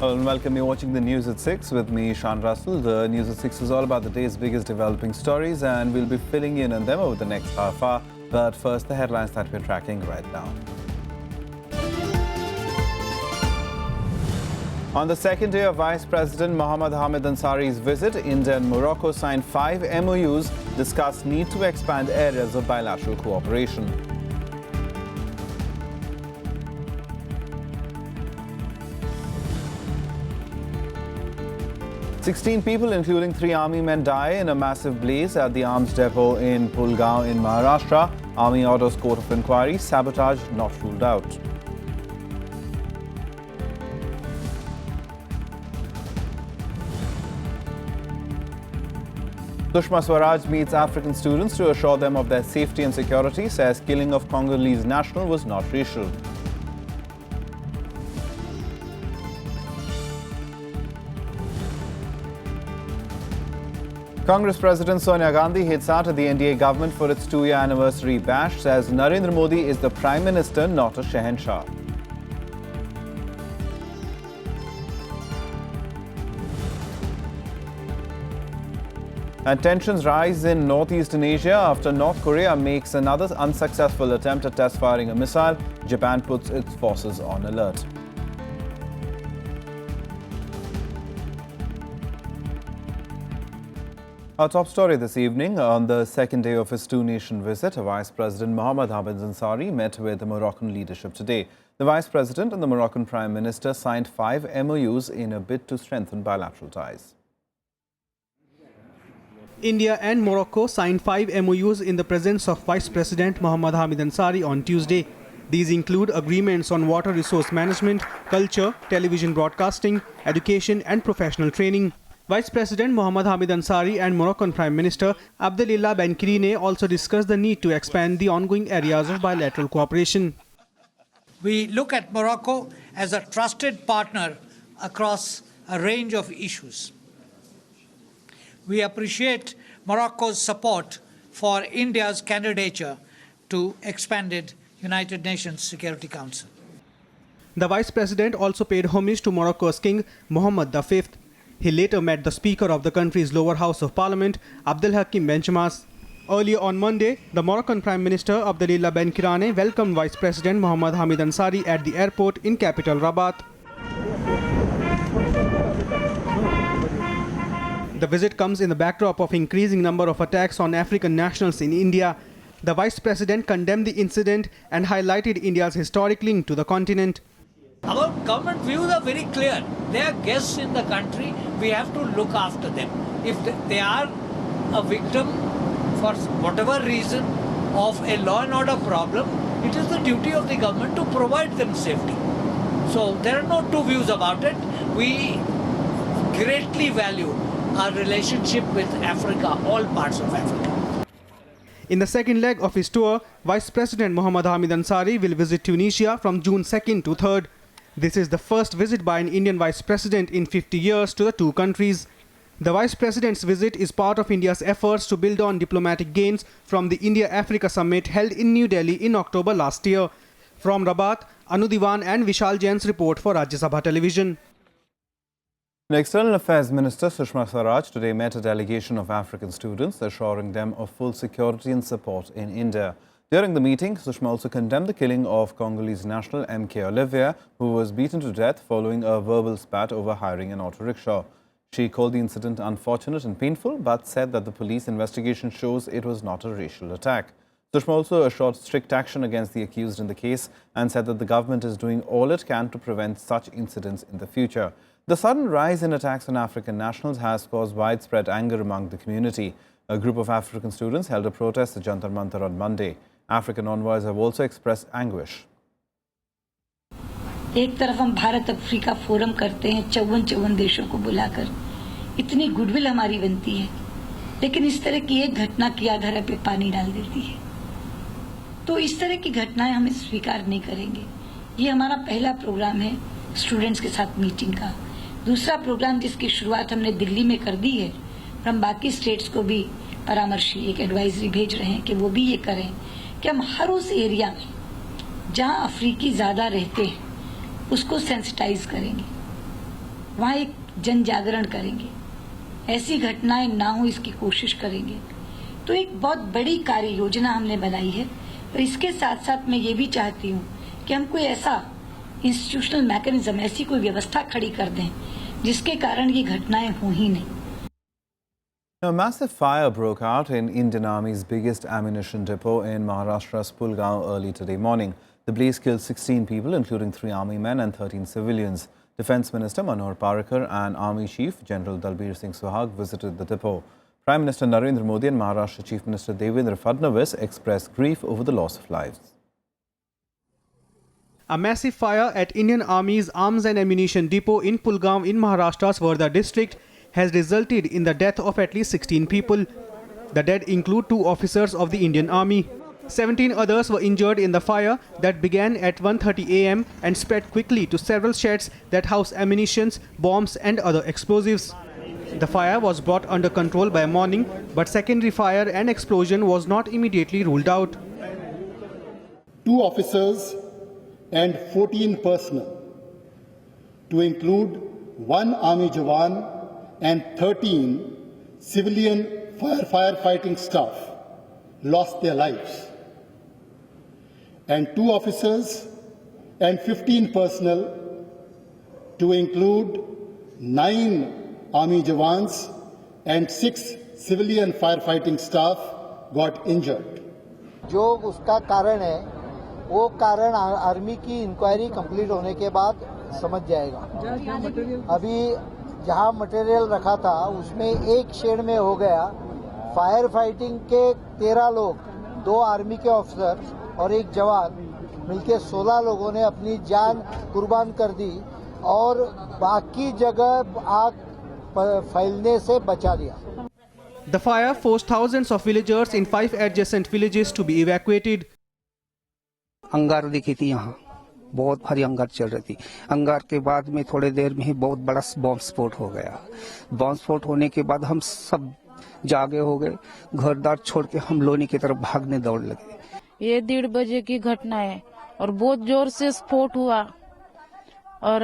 Hello and welcome. You're watching the News at 6 with me, Shan Russell. The News at 6 is all about the day's biggest developing stories and we'll be filling in on them over the next half hour. But first, the headlines that we're tracking right now. On the second day of Vice President Mohammad Hamid Ansari's visit, India and Morocco signed 5 MOUs, discussed need to expand areas of bilateral cooperation. "16 people, including 3 army men, die in a massive blaze at the arms depot in Pulgaon in Maharashtra. Army orders court of inquiry. Sabotage not ruled out." Sushma Swaraj meets African students to assure them of their safety and security, says killing of Congolese national was not racial. Congress President Sonia Gandhi hits out at the NDA government for its 2-year anniversary bash, says Narendra Modi is the Prime Minister, not a Shahenshah. And tensions rise in northeastern Asia after North Korea makes another unsuccessful attempt at test firing a missile. Japan puts its forces on alert. Our top story this evening: on the second day of his two-nation visit, Vice President Mohammad Hamid Ansari met with the Moroccan leadership today. The Vice President and the Moroccan Prime Minister signed 5 MOUs in a bid to strengthen bilateral ties. India and Morocco signed 5 MOUs in the presence of Vice President Mohammad Hamid Ansari on Tuesday. These include agreements on water resource management, culture, television broadcasting, education and professional training. Vice President Mohammad Hamid Ansari and Moroccan Prime Minister Abdelillah Ben Kirine also discussed the need to expand the ongoing areas of bilateral cooperation. We look at Morocco as a trusted partner across a range of issues. We appreciate Morocco's support for India's candidature to expanded United Nations Security Council. The Vice President also paid homage to Morocco's King Mohammed V. He later met the Speaker of the country's lower house of parliament, Abdelhakim Benchamas. Earlier on Monday, the Moroccan Prime Minister Abdelillah Ben Kirine welcomed Vice President Mohammad Hamid Ansari at the airport in capital Rabat. The visit comes in the backdrop of increasing number of attacks on African nationals in India. The Vice President condemned the incident and highlighted India's historic link to the continent. Our government views are very clear. They are guests in the country. We have to look after them. If they are a victim for whatever reason of a law and order problem, it is the duty of the government to provide them safety. So there are no two views about it. We greatly value our relationship with Africa, all parts of Africa. In the second leg of his tour, Vice President Mohammad Hamid Ansari will visit Tunisia from June 2nd to 3rd. This is the first visit by an Indian Vice President in 50 years to the two countries. The Vice President's visit is part of India's efforts to build on diplomatic gains from the India-Africa Summit held in New Delhi in October last year. From Rabat, Anu Diwan and Vishal Jain's report for Rajya Sabha Television. The External Affairs Minister Sushma Swaraj today met a delegation of African students, assuring them of full security and support in India. During the meeting, Sushma also condemned the killing of Congolese national M.K. Olivia, who was beaten to death following a verbal spat over hiring an auto rickshaw. She called the incident unfortunate and painful, but said that the police investigation shows it was not a racial attack. Sushma also assured strict action against the accused in the case and said that the government is doing all it can to prevent such incidents in the future. The sudden rise in attacks on African nationals has caused widespread anger among the community. A group of African students held a protest at Jantar Mantar on Monday. African envoys have also expressed anguish. एक तरफ हम Bharat Africa forum करते हैं 54 देशों को बुलाकर, इतनी goodwill हमारी बनती है, लेकिन इस तरह की एक घटना की आधार पे पानी डाल देती है। तो इस तरह की घटनाएं हम स्वीकार नहीं करेंगे। ये हमारा पहला प्रोग्राम है स्टूडेंट्स के साथ मीटिंग का। दूसरा प्रोग्राम जिसकी शुरुआत हमने दिल्ली में कर दी है, हम बाकी स्टेट्स को भी परामर्शी एक एडवाइजरी भेज रहे हैं कि वो भी ये करें कि हम हर उस एरिया में जहां अफ्रीकी ज्यादा रहते हैं उसको सेंसिटाइज करेंगे। वहाँ एक जन जागरण करेंगे, ऐसी घटनाएं ना हो इसकी कोशिश करेंगे। तो एक बहुत बड़ी कार्य योजना हमने बनाई है और इसके साथ साथ मैं ये भी चाहती हूँ कि हम कोई ऐसा इंस्टीट्यूशनल मैकेनिज्म, ऐसी कोई व्यवस्था खड़ी कर दें जिसके कारण ये घटनाएं हो ही नहीं। A massive fire broke out in Indian Army's biggest ammunition depot in Maharashtra's Pulgaon early today morning. The blaze killed 16 people, including 3 army men and 13 civilians. Defence Minister Manohar Parrikar and Army Chief General Dalbir Singh Suhag visited the depot. Prime Minister Narendra Modi and Maharashtra Chief Minister Devendra Fadnavis expressed grief over the loss of lives. A massive fire at Indian Army's arms and ammunition depot in Pulgaon in Maharashtra's Wardha district has resulted in the death of at least 16 people. The dead include 2 officers of the Indian Army. 17 others were injured in the fire that began at 1:30 a.m. and spread quickly to several sheds that house ammunition, bombs and other explosives. The fire was brought under control by morning, but secondary fire and explosion was not immediately ruled out. 2 officers and 14 personnel, to include 1 Army Jawan and 13 civilian firefighting staff, lost their lives. And 2 officers and 15 personnel, to include 9 Army Jawans and 6 civilian firefighting staff, got injured. जो उसका कारण है वो कारण army की inquiry complete होने के बाद समझ जाएगा। अभी जहां मटेरियल रखा था उसमें एक शेड में हो गया। फायर फाइटिंग के 13 लोग, 2 आर्मी के ऑफिसर और 1 जवान मिलकर 16 लोगों ने अपनी जान कुर्बान कर दी और बाकी जगह आग फैलने से बचा दिया। The fire forced thousands of villagers in 5 adjacent villages to be evacuated. अंगार दिखी थी, यहाँ बहुत भारी अंगार चल रही थी। अंगार के बाद में थोड़ी देर में ही बहुत बड़ा बॉम्ब स्फोट हो गया। बॉम्ब स्फोट होने के बाद हम सब जागे हो गए, घरदार छोड़ के हम लोनी की तरफ भागने दौड़ लगे। ये 1:30 बजे की घटना है और बहुत जोर से स्फोट हुआ और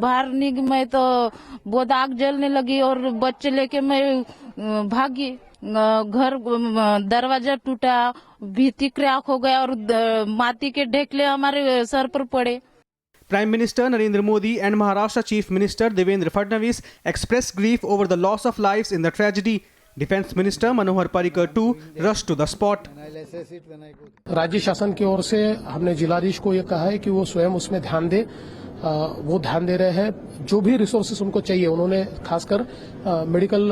बाहर मैं तो बहुत आग जलने लगी और बच्चे लेके मैं भागी। घर दरवाजा टूटा, भीति क्रैक हो गया और माटी के ढेकले हमारे सर पर पड़े। Prime Minister Narendra Modi and Maharashtra Chief Minister Devendra Fadnavis expressed grief over the loss of lives in the tragedy. Defence Minister Manohar Parrikar too rushed to the spot. राज्य शासन की ओर से हमने जिलाधीश को ये कहा है कि वो स्वयं उसमें ध्यान दे। वो ध्यान दे रहे हैं। जो भी रिसोर्सेस उनको चाहिए, उन्होंने खासकर मेडिकल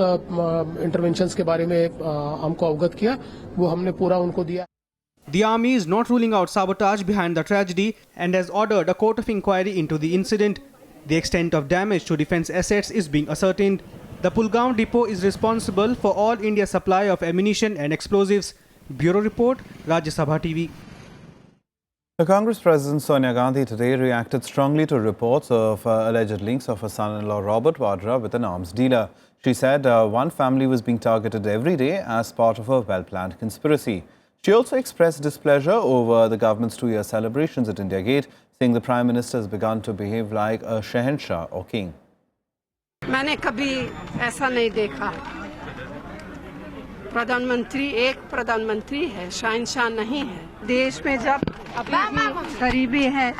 इंटरवेंशंस के बारे में हमको अवगत किया, वो हमने पूरा उनको दिया। The army is not ruling out sabotage behind the tragedy and has ordered a court of inquiry into the incident. The extent of damage to defence assets is being ascertained. The Pulgaon depot is responsible for all India supply of ammunition and explosives. Bureau Report, Rajya Sabha TV. The Congress President Sonia Gandhi today reacted strongly to reports of alleged links of her son-in-law Robert Vadra with an arms dealer. She said one family was being targeted every day as part of a well-planned conspiracy. She also expressed displeasure over the government's 2-year celebrations at India Gate, saying the Prime Minister has begun to behave like a Shahenshah or king. मैंने कभी ऐसा नहीं देखा। प्रधानमंत्री एक प्रधानमंत्री है, शहंशाह नहीं है। देश में जब अभी गरीबी है,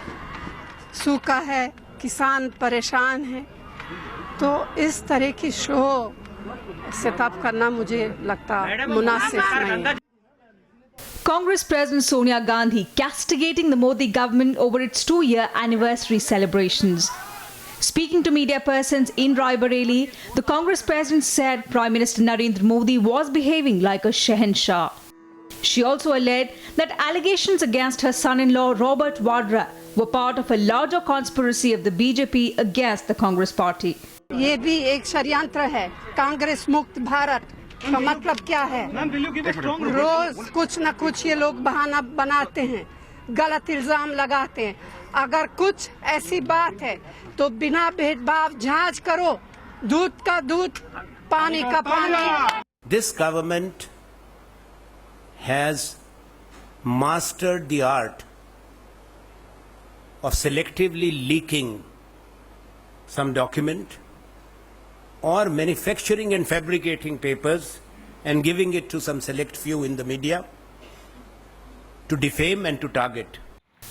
सूखा है, किसान परेशान है, तो इस तरह की शो सेटअप करना मुझे लगता मुनासिब नहीं। Congress President Sonia Gandhi castigating the Modi government over its 2-year anniversary celebrations. Speaking to media persons in Raebareli, the Congress President said Prime Minister Narendra Modi was behaving like a Shahenshah. She also alleged that allegations against her son-in-law Robert Vadra were part of a larger conspiracy of the BJP against the Congress party. ये भी एक षड्यंत्र है। कांग्रेस मुक्त भारत का मतलब क्या है? रोज कुछ न कुछ ये लोग बहाना बनाते हैं, गलत इल्जाम लगाते हैं। अगर कुछ ऐसी बात है तो बिना भेदभाव जांच करो, दूध का दूध, पानी का पानी। This government has mastered the art of selectively leaking some document or manufacturing and fabricating papers and giving it to some select few in the media to defame and to target.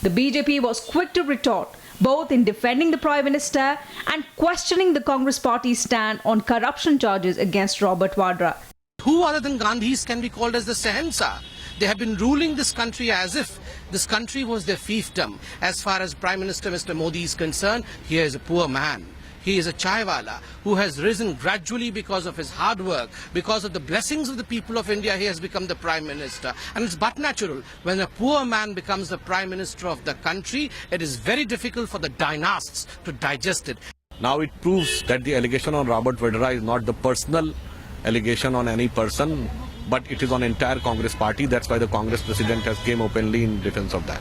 The BJP was quick to retort, both in defending the Prime Minister and questioning the Congress party's stand on corruption charges against Robert Vadra. Who other than Gandhis can be called as the Sahensa? They have been ruling this country as if this country was their fiefdom. As far as Prime Minister Mr. Modi is concerned, he is a poor man. He is a chaiwala who has risen gradually because of his hard work, because of the blessings of the people of India. He has become the Prime Minister. And it's but natural when a poor man becomes the Prime Minister of the country, it is very difficult for the dynasts to digest it. Now it proves that the allegation on Robert Vadra is not the personal allegation on any person, but it is on entire Congress party. That's why the Congress president has came openly in defense of that.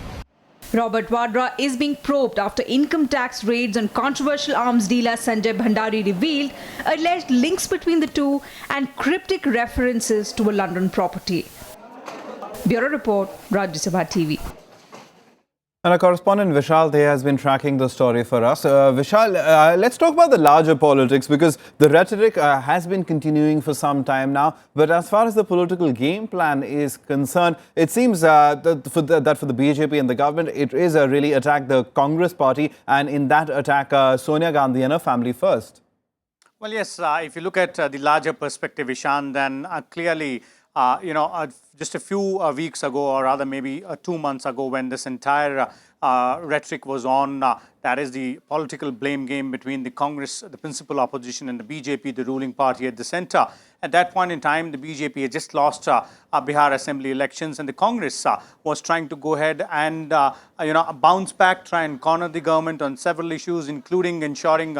Robert Vadra is being probed after income tax raids on controversial arms dealer Sanjay Bhandari revealed alleged links between the two and cryptic references to a London property. Bureau Report, Rajya Sabha TV. And our correspondent Vishal there has been tracking the story for us. Vishal, let's talk about the larger politics, because the rhetoric has been continuing for some time now. But as far as the political game plan is concerned, it seems that for the BJP and the government, it is really attack the Congress party, and in that attack, Sonia Gandhi and her family first. Well, yes, if you look at the larger perspective, Ishan, then clearly, just a few weeks ago, or rather maybe 2 months ago, when this entire rhetoric was on, that is the political blame game between the Congress, the principal opposition, and the BJP, the ruling party at the center. At that point in time, the BJP had just lost Bihar Assembly elections, and the Congress was trying to go ahead and bounce back, try and corner the government on several issues, including ensuring,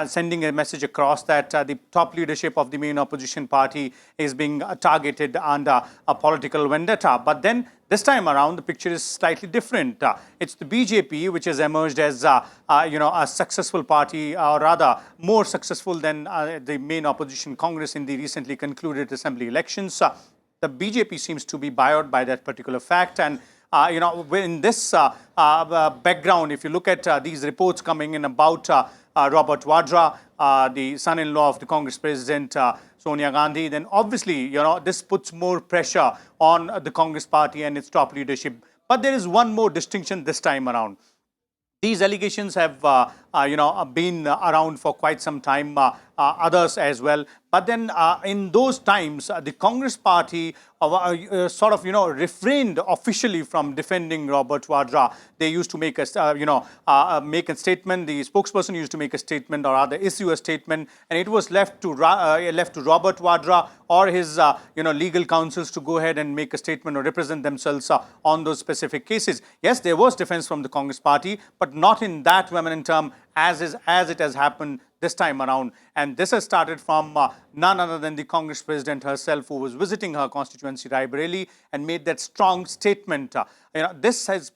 sending a message across that the top leadership of the main opposition party is being targeted under a political vendetta. But then this time around, the picture is slightly different. It's the BJP which has emerged as a successful party, or rather more successful than the main opposition Congress in the recently concluded assembly elections. The BJP seems to be buoyed by that particular fact. And in this background, if you look at these reports coming in about Robert Vadra, the son-in-law of the Congress president, Sonia Gandhi, then obviously, this puts more pressure on the Congress party and its top leadership. But there is one more distinction this time around. These allegations have, been around for quite some time, others as well. But then in those times, the Congress party refrained officially from defending Robert Vadra. They used to make a, make a statement. The spokesperson used to make a statement, or rather issue a statement, and it was left to Robert Vadra or his legal counsels to go ahead and make a statement or represent themselves on those specific cases. Yes, there was defense from the Congress party, but not in that vehement term as it has happened this time around. And this has started from none other than the Congress president herself, who was visiting her constituency, Raebareli, and made that strong statement. This has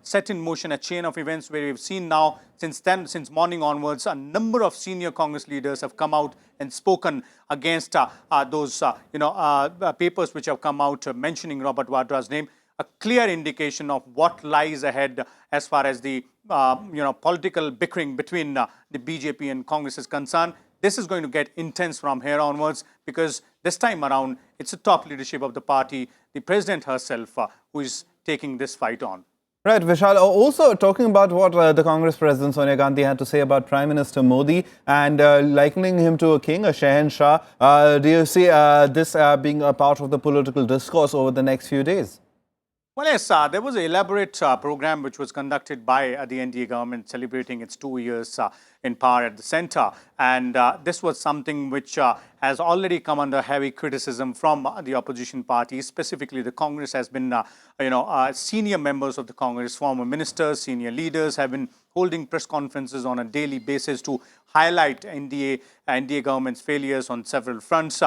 set in motion a chain of events where we've seen now, since morning onwards, a number of senior Congress leaders have come out and spoken against those papers which have come out mentioning Robert Vadra's name. A clear indication of what lies ahead as far as the political bickering between the BJP and Congress is concerned. This is going to get intense from here onwards, because this time around, it's the top leadership of the party, the president herself, who is taking this fight on. Right, Vishal. Also talking about what the Congress President Sonia Gandhi had to say about Prime Minister Modi and likening him to a king, a Shahenshah. Do you see this being a part of the political discourse over the next few days? Well, yes, there was an elaborate program which was conducted by the NDA government celebrating its 2 years in power at the center. And this was something which has already come under heavy criticism from the opposition parties. Specifically, the Congress has been, senior members of the Congress, former ministers, senior leaders have been holding press conferences on a daily basis to highlight NDA government's failures on several fronts.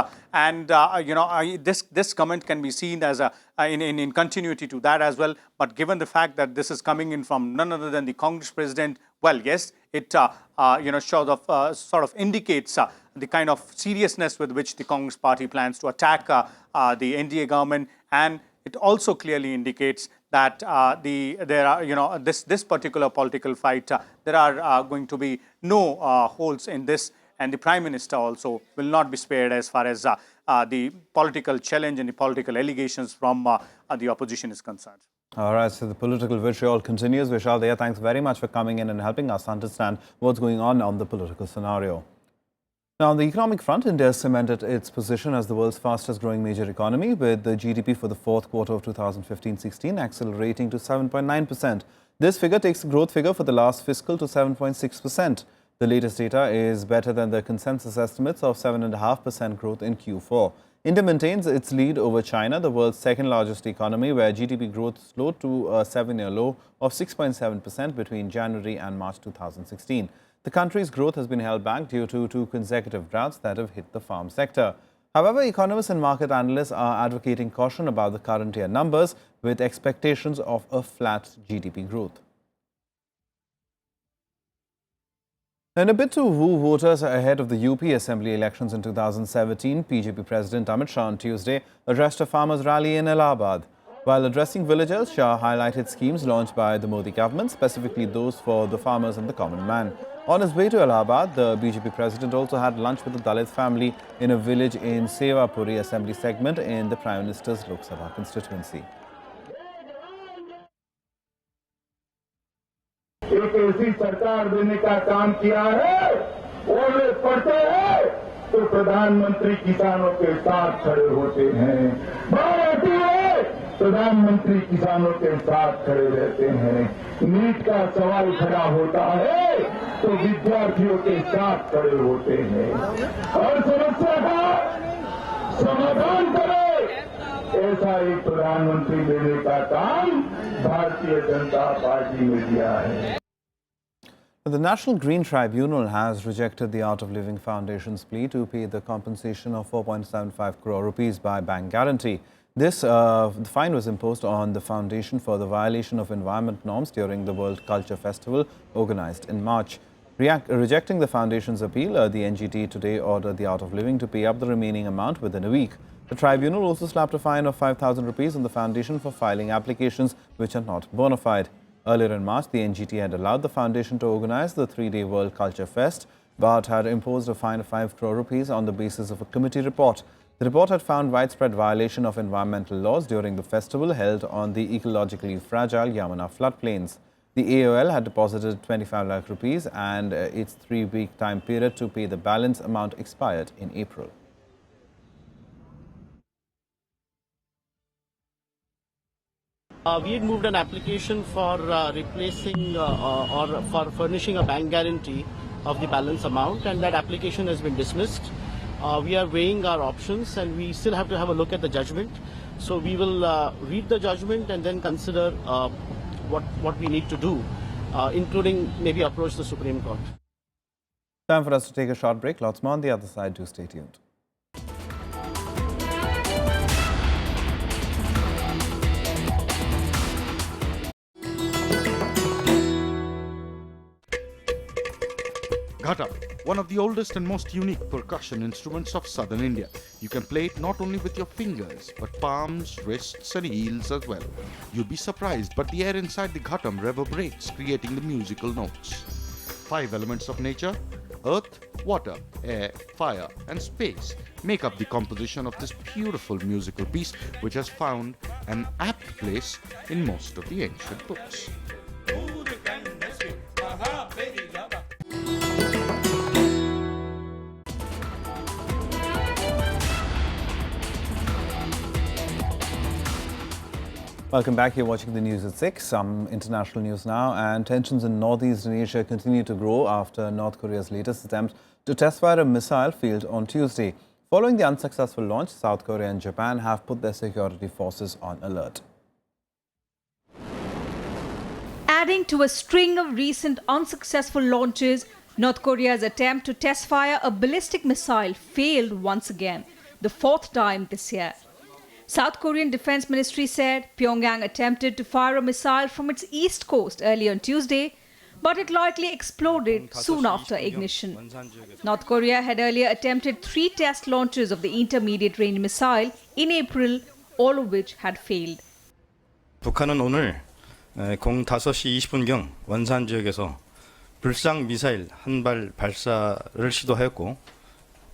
This comment can be seen as in continuity to that as well. But given the fact that this is coming in from none other than the Congress president, well, yes, it sort of indicates the kind of seriousness with which the Congress party plans to attack the NDA government, and it also clearly indicates that there are, this particular political fight, there are going to be no holes in this, and the Prime Minister also will not be spared as far as the political challenge and the political allegations from the opposition is concerned. All right, so the political vitriol continues. Vishal Daya, thanks very much for coming in and helping us understand what's going on the political scenario. Now, on the economic front, India has cemented its position as the world's fastest growing major economy, with the GDP for the fourth quarter of 2015-16 accelerating to 7.9%. This figure takes the growth figure for the last fiscal to 7.6%. The latest data is better than the consensus estimates of 7.5% growth in Q4. India maintains its lead over China, the world's second largest economy, where GDP growth slowed to a 7-year low of 6.7% between January and March 2016. The country's growth has been held back due to 2 consecutive droughts that have hit the farm sector. However, economists and market analysts are advocating caution about the current year numbers, with expectations of a flat GDP growth. In a bid to woo voters ahead of the UP Assembly elections in 2017, BJP President Amit Shah on Tuesday addressed a farmers' rally in Allahabad. While addressing villagers, Shah highlighted schemes launched by the Modi government, specifically those for the farmers and the common man. On his way to Allahabad, the BJP president also had lunch with a Dalit family in a village in Sevapuri Assembly segment in the Prime Minister's Lok Sabha constituency. एक ऐसी सरकार देने का काम किया है, वो लोग पढ़ते हैं तो प्रधानमंत्री किसानों के साथ खड़े होते हैं, बात आती है प्रधानमंत्री किसानों के साथ खड़े रहते हैं, नीट का सवाल खड़ा होता है तो विद्यार्थियों के साथ खड़े होते हैं, हर समस्या का समाधान करे, ऐसा एक प्रधानमंत्री देने का काम भारतीय जनता पार्टी ने किया है. The National Green Tribunal has rejected the Art of Living Foundation's plea to pay the compensation of 4.75 crore rupees by bank guarantee. This fine was imposed on the foundation for the violation of environment norms during the World Culture Festival organized in March. Rejecting the foundation's appeal, the NGT today ordered the Art of Living to pay up the remaining amount within a week. The tribunal also slapped a fine of 5,000 rupees on the foundation for filing applications which are not bona fide. Earlier in March, the NGT had allowed the foundation to organize the 3-day World Culture Fest, but had imposed a fine of 5 crore rupees on the basis of a committee report. The report had found widespread violation of environmental laws during the festival held on the ecologically fragile Yamuna floodplains. The AOL had deposited 25 lakh rupees and its 3-week time period to pay the balance amount expired in April. We had moved an application for replacing or for furnishing a bank guarantee of the balance amount, and that application has been dismissed. We are weighing our options and we still have to have a look at the judgment. So we will read the judgment and then consider what we need to do, including maybe approach the Supreme Court. Time for us to take a short break. Lots more on the other side. Do stay tuned. Ghata, one of the oldest and most unique percussion instruments of southern India. You can play it not only with your fingers, but palms, wrists and heels as well. You'll be surprised, but the air inside the ghatam reverberates, creating the musical notes. 5 elements of nature, earth, water, air, fire and space make up the composition of this beautiful musical piece, which has found an apt place in most of the ancient books. Welcome back. You're watching the news at 6. Some international news now. And tensions in northeastern Asia continue to grow after North Korea's latest attempt to test fire a missile failed on Tuesday. Following the unsuccessful launch, South Korea and Japan have put their security forces on alert. Adding to a string of recent unsuccessful launches, North Korea's attempt to test fire a ballistic missile failed once again, the 4th time this year. South Korean Defense Ministry said Pyongyang attempted to fire a missile from its east coast early on Tuesday, but it likely exploded soon after ignition. North Korea had earlier attempted 3 test launches of the intermediate range missile in April, all of which had failed. 북한은 오늘 05시 20분경 원산 지역에서 불상 미사일 한 발 발사를 시도하였고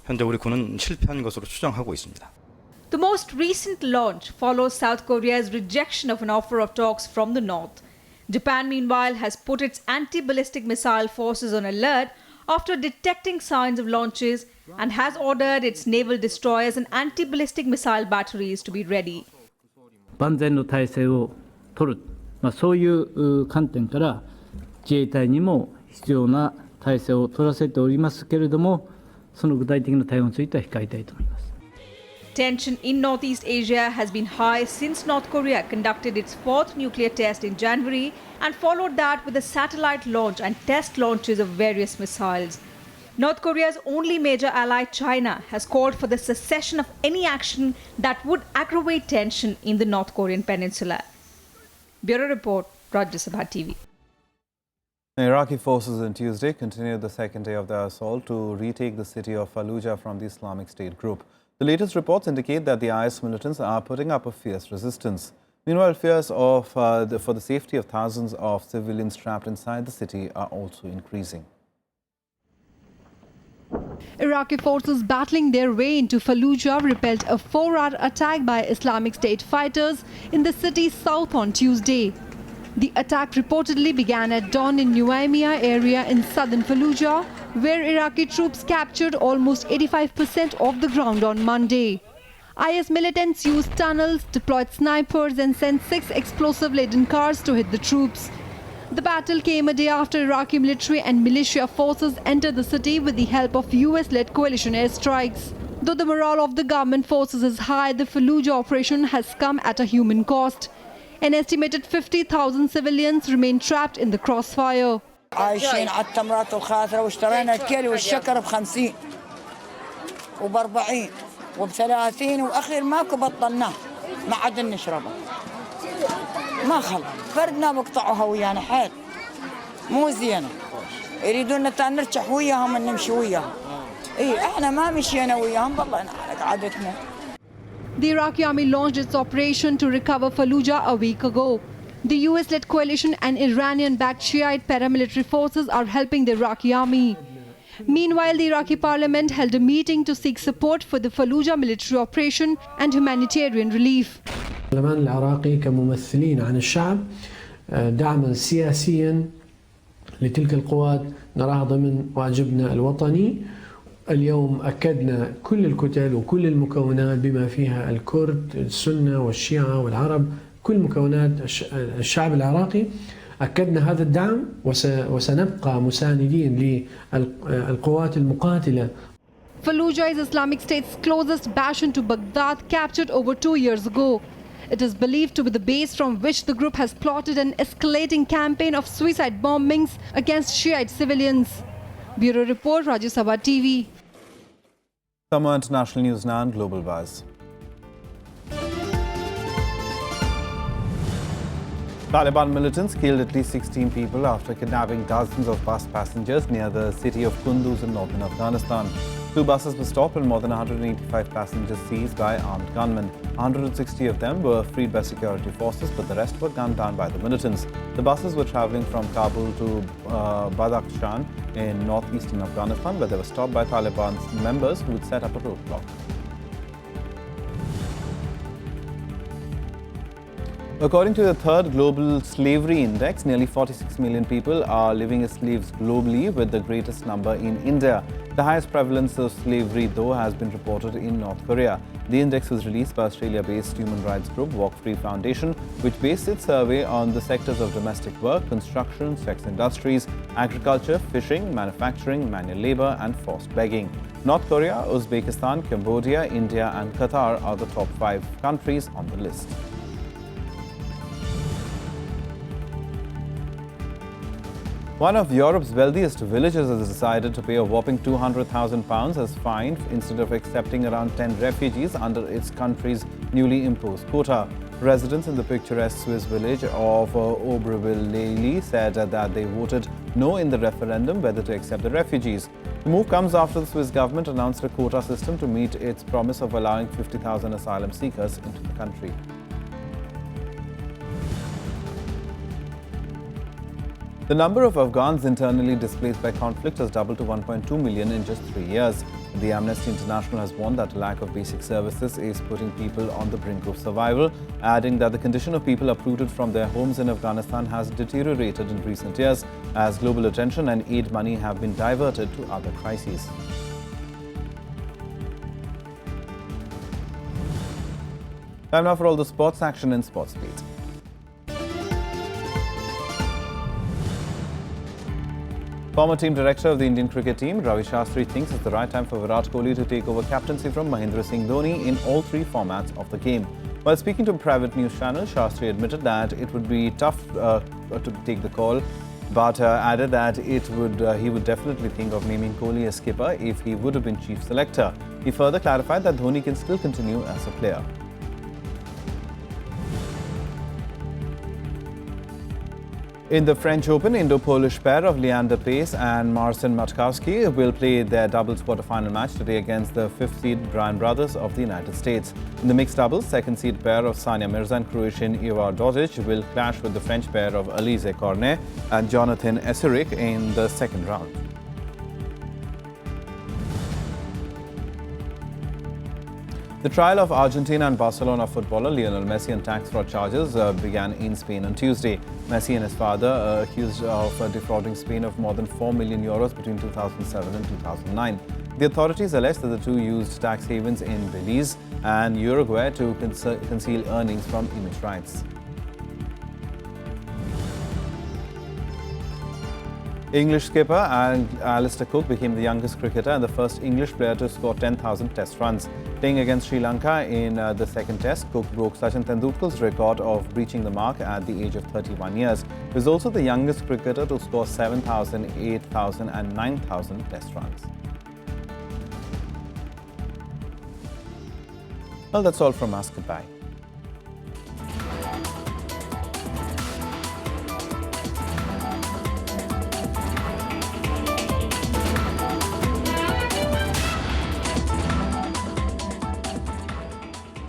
현재 우리 군은 실패한 것으로 추정하고 있습니다. The most recent launch follows South Korea's rejection of an offer of talks from the north. Japan, meanwhile, has put its anti-ballistic missile forces on alert after detecting signs of launches and has ordered its naval destroyers and anti-ballistic missile batteries to be ready. 万全の体制を取る、そういう観点から自衛隊にも必要な体制を取らせておりますけれども、その具体的な対応については控えたいと思います。Tension in Northeast Asia has been high since North Korea conducted its fourth nuclear test in January and followed that with a satellite launch and test launches of various missiles. North Korea's only major ally, China, has called for the cessation of any action that would aggravate tension in the North Korean peninsula. Bureau Report, Rajya Sabha TV. Iraqi forces on Tuesday continued the second day of their assault to retake the city of Fallujah from the Islamic State group. The latest reports indicate that the IS militants are putting up a fierce resistance. Meanwhile, fears for the safety of thousands of civilians trapped inside the city are also increasing. Iraqi forces battling their way into Fallujah repelled a 4-hour attack by Islamic State fighters in the city's south on Tuesday. The attack reportedly began at dawn in Nuaymiyah area in southern Fallujah, where Iraqi troops captured almost 85% of the ground on Monday. IS militants used tunnels, deployed snipers and sent 6 explosive-laden cars to hit the troops. The battle came a day after Iraqi military and militia forces entered the city with the help of US-led coalition airstrikes. Though the morale of the government forces is high, the Fallujah operation has come at a human cost. An estimated 50,000 civilians remain trapped in the crossfire. عايشين على التمرات والخاثرة واشترينا الكيلو والشكر ب50 وب40 وب30 واخير ماكو بطلناه ما عاد نشربه ما خل فردنا بقطعوها ويانا حيل مو زينه يريدون نرجع وياهم نمشي وياهم احنا ما مشينا وياهم والله قعدتنا. The Iraqi army launched its operation to recover Fallujah a week ago. The US-led coalition and Iranian-backed Shiite paramilitary forces are helping the Iraqi army. Meanwhile, the Iraqi parliament held a meeting to seek support for the Fallujah military operation and humanitarian relief. البرلمان العراقي كممثلين عن الشعب دعما سياسيا لتلك القوات نراها ضمن واجبنا الوطني. اليوم أكدنا كل الكتل وكل المكونات بما فيها الكرد السنة والشيعة والعرب كل مكونات الشعب العراقي أكدنا هذا الدعم وسنبقى مساندين للقوات المقاتلة. Fallujah is Islamic State's closest bastion to Baghdad, captured over 2 years ago. It is believed to be the base from which the group has plotted an escalating campaign of suicide bombings against Shiite civilians. Bureau Report, Rajya Sabha TV. Some more international news now and global buzz. Taliban militants killed at least 16 people after kidnapping dozens of bus passengers near the city of Kunduz in northern Afghanistan. 2 buses were stopped and more than 185 passengers seized by armed gunmen. 160 of them were freed by security forces, but the rest were gunned down by the militants. The buses were travelling from Kabul to Badakhshan in northeastern Afghanistan, where they were stopped by Taliban's members who had set up a roadblock. According to the third Global Slavery Index, nearly 46 million people are living as slaves globally, with the greatest number in India. The highest prevalence of slavery, though, has been reported in North Korea. The index was released by Australia-based human rights group Walk Free Foundation, which based its survey on the sectors of domestic work, construction, sex industries, agriculture, fishing, manufacturing, manual labour and forced begging. North Korea, Uzbekistan, Cambodia, India and Qatar are the top 5 countries on the list. One of Europe's wealthiest villages has decided to pay a whopping £200,000 as fine instead of accepting around 10 refugees under its country's newly imposed quota. Residents in the picturesque Swiss village of Oberwil-Leili said that they voted no in the referendum whether to accept the refugees. The move comes after the Swiss government announced a quota system to meet its promise of allowing 50,000 asylum seekers into the country. The number of Afghans internally displaced by conflict has doubled to 1.2 million in just 3 years. The Amnesty International has warned that a lack of basic services is putting people on the brink of survival, adding that the condition of people uprooted from their homes in Afghanistan has deteriorated in recent years as global attention and aid money have been diverted to other crises. Time now for all the sports action in Sports Beat. Former team director of the Indian cricket team, Ravi Shastri, thinks it's the right time for Virat Kohli to take over captaincy from Mahendra Singh Dhoni in all three formats of the game. While speaking to a private news channel, Shastri admitted that it would be tough to take the call, but added that he would definitely think of naming Kohli as skipper if he would have been chief selector. He further clarified that Dhoni can still continue as a player. In the French Open, Indo-Polish pair of Leander Paes and Marcin Matkowski will play their doubles quarter-final match today against the 5th seed Bryan brothers of the United States. In the mixed doubles, second seed pair of Sania Mirza and Croatian Ivar Dodig will clash with the French pair of Alize Cornet and Jonathan Eseric in the second round. The trial of Argentina and Barcelona footballer Lionel Messi on tax fraud charges began in Spain on Tuesday. Messi and his father accused of defrauding Spain of more than €4 million between 2007 and 2009. The authorities allege that the two used tax havens in Belize and Uruguay to conceal earnings from image rights. English skipper Alistair Cook became the youngest cricketer and the first English player to score 10,000 test runs. Playing against Sri Lanka in the second test, Cook broke Sachin Tendulkar's record of reaching the mark at the age of 31 years. He was also the youngest cricketer to score 7,000, 8,000 and 9,000 test runs. Well, that's all from us. Goodbye.